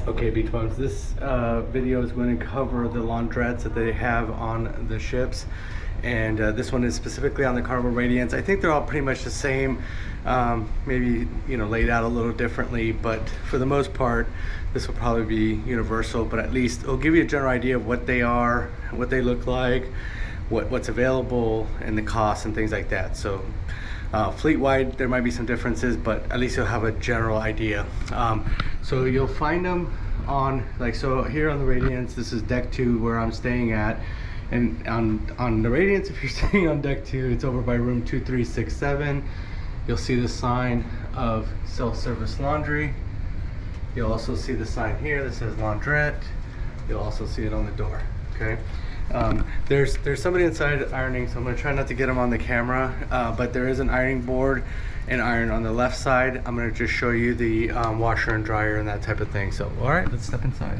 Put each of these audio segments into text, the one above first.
Okay, beach bums, this video is going to cover the launderettes that they have on the ships, and this one is specifically on the Carnival Radiance. I think they're all pretty much the same, maybe laid out a little differently, but for the most part this will probably be universal, but at least it'll give you a general idea of what they are, what they look like, what's available, and the costs and things like that. So fleet-wide there might be some differences, but at least you'll have a general idea. So you'll find them on, so here on the Radiance, this is deck 2 where I'm staying at, and on the Radiance, if you're staying on deck 2, it's over by room 2367. You'll see the sign of self-service laundry. You'll also see the sign here that says Launderette. You'll also see it on the door. Okay. There's somebody inside ironing, so I'm gonna try not to get them on the camera, but there is an ironing board and iron on the left side. I'm gonna just show you the washer and dryer and that type of thing. So all right, let's step inside.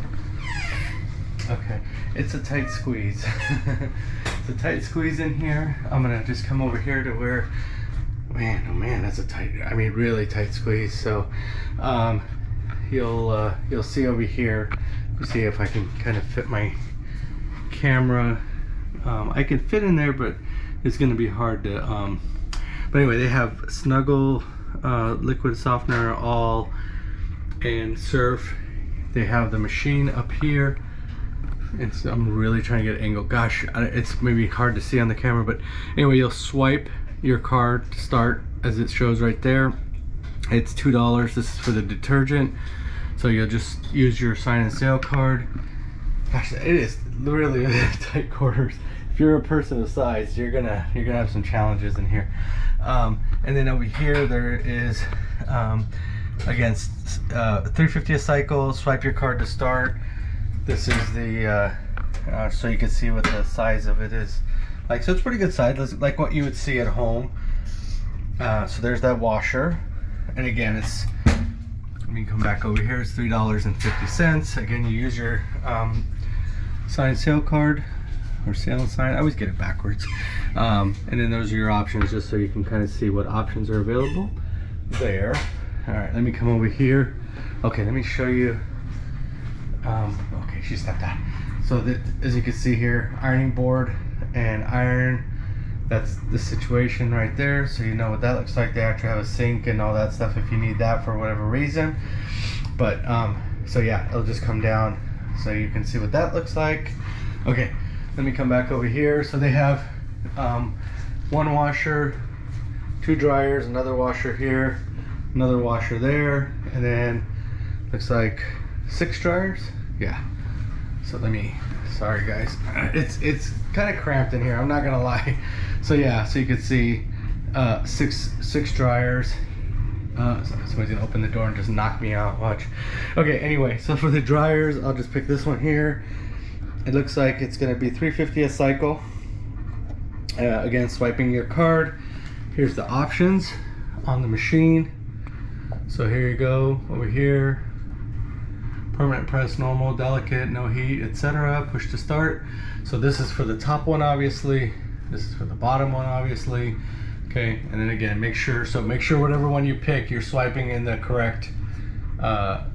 Okay, it's a tight squeeze. It's a tight squeeze in here. I'm gonna just come over here to where, man, oh man, that's a tight, I mean really tight squeeze. So you'll see over here, let me see if I can kind of fit my camera. I can fit in there, but it's going to be hard to but anyway, they have Snuggle, liquid softener, all, and surf. They have the machine up here. I'm really trying to get an angle. Gosh, it's maybe hard to see on the camera, but anyway, you'll swipe your card to start, as it shows right there. It's $2. This is for the detergent, so you'll just use your sign and sale card. Gosh, it is really tight quarters. If you're a person of size, you're gonna have some challenges in here. And then over here there is again $3.50 a cycle. Swipe your card to start. This is the so you can see what the size of it is like. So it's pretty good size, like what you would see at home. So there's that washer, and again it's, let me come back over here, it's $3.50. Again, you use your sign sale card or sale sign. I always get it backwards. And then those are your options, just so you can kind of see what options are available there. All right, let me come over here. Okay, let me show you. Okay, she stepped out. So that, as you can see here, ironing board and iron. That's the situation right there, so you know what that looks like. They actually have a sink and all that stuff if you need that for whatever reason. But so yeah, it'll just come down so you can see what that looks like. Okay, let me come back over here. So they have one washer, 2 dryers, another washer here, another washer there, and then looks like 6 dryers. Yeah. So let me, sorry guys, it's kind of cramped in here, I'm not gonna lie. So yeah, so you can see six dryers. Somebody's gonna open the door and just knock me out, watch. Okay, anyway, so for the dryers, I'll just pick this one here. It looks like it's gonna be $3.50 a cycle. Again, swiping your card. Here's the options on the machine. So here you go, over here. Permanent press, normal, delicate, no heat, etc. Push to start. So this is for the top one, obviously. This is for the bottom one, obviously. Okay, and then again, make sure whatever one you pick, you're swiping in the correct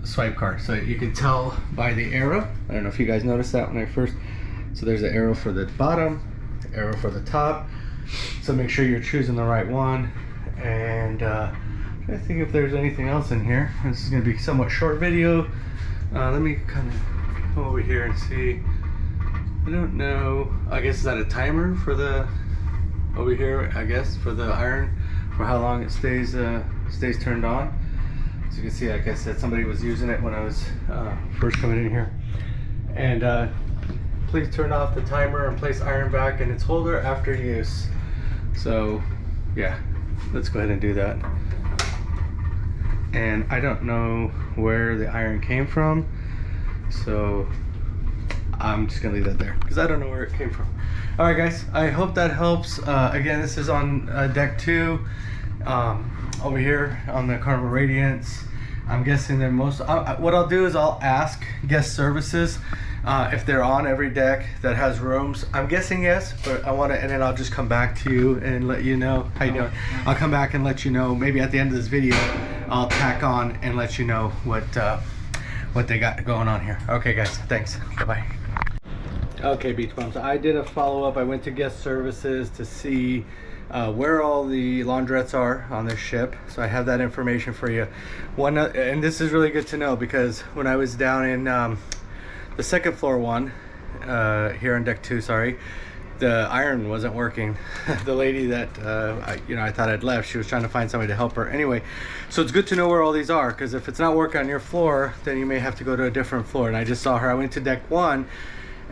swipe card. So you can tell by the arrow. I don't know if you guys noticed that when I first. So there's an arrow for the bottom, arrow for the top. So make sure you're choosing the right one. And I think if there's anything else in here. This is going to be a somewhat short video. Let me kind of come over here and see. I don't know. I guess is that a timer for the over here? I guess for the iron, for how long it stays turned on. As you can see, like I said, somebody was using it when I was first coming in here. And please turn off the timer and place iron back in its holder after use. So yeah, let's go ahead and do that. And I don't know where the iron came from, so I'm just gonna leave that there because I don't know where it came from. All right, guys, I hope that helps. Again, this is on deck 2 over here on the Carnival Radiance. I'm guessing that most, what I'll do is I'll ask guest services if they're on every deck that has rooms. I'm guessing yes, but I want to, and then I'll just come back to you and let you know how you doing. I'll come back and let you know, maybe at the end of this video I'll tack on and let you know what what they got going on here. Okay guys, thanks, bye-bye. Okay, Beach Bums, I did a follow-up. I went to guest services to see where all the launderettes are on this ship, so I have that information for you. And this is really good to know, because when I was down in the second floor one, here on deck 2, sorry, the iron wasn't working. The lady that I thought I'd left, she was trying to find somebody to help her. Anyway, so it's good to know where all these are, because if it's not working on your floor, then you may have to go to a different floor. And I just saw her. I went to deck 1,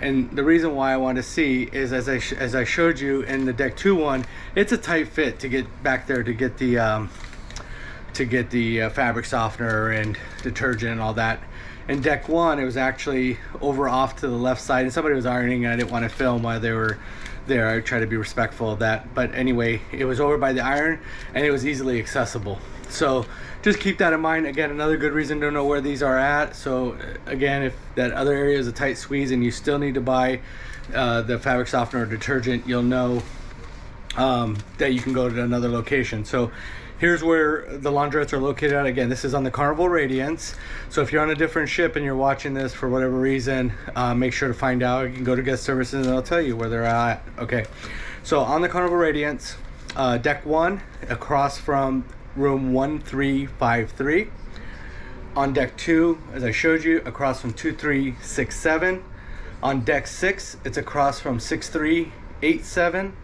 and the reason why I wanted to see is, as I showed you in the deck 2 one, it's a tight fit to get back there to get the fabric softener and detergent and all that. In deck 1, it was actually over off to the left side, and somebody was ironing, and I didn't want to film while they were there. I tried to be respectful of that, but anyway, it was over by the iron and it was easily accessible. So just keep that in mind. Again, another good reason to know where these are at. So again, if that other area is a tight squeeze and you still need to buy the fabric softener or detergent, you'll know that you can go to another location. So here's where the launderettes are located at. Again, this is on the Carnival Radiance. So if you're on a different ship and you're watching this for whatever reason, make sure to find out. You can go to guest services and they'll tell you where they're at. Okay, so on the Carnival Radiance, deck 1, across from room 1353. On deck 2, as I showed you, across from 2367. On deck 6, it's across from 6387.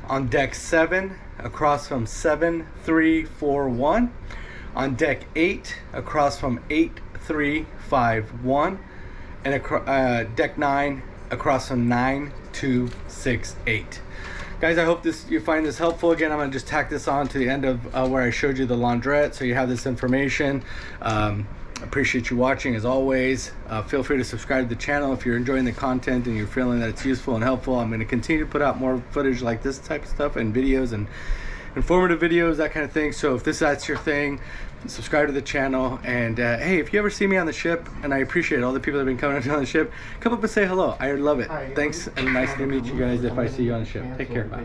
On deck 7, across from 7341. On deck 8, across from 8351. And deck 9, across from 9268. Guys, I hope you find this helpful. Again, I'm going to just tack this on to the end of where I showed you the launderette, so you have this information. Appreciate you watching as always. Feel free to subscribe to the channel if you're enjoying the content and you're feeling that it's useful and helpful. I'm going to continue to put out more footage like this type of stuff, and videos and informative videos, that kind of thing. So if that's your thing, subscribe to the channel. And hey, if you ever see me on the ship, and I appreciate all the people that have been coming on the ship, come up and say hello. I love it. Thanks, and nice to meet you guys if I see you on the ship. Take care. Bye.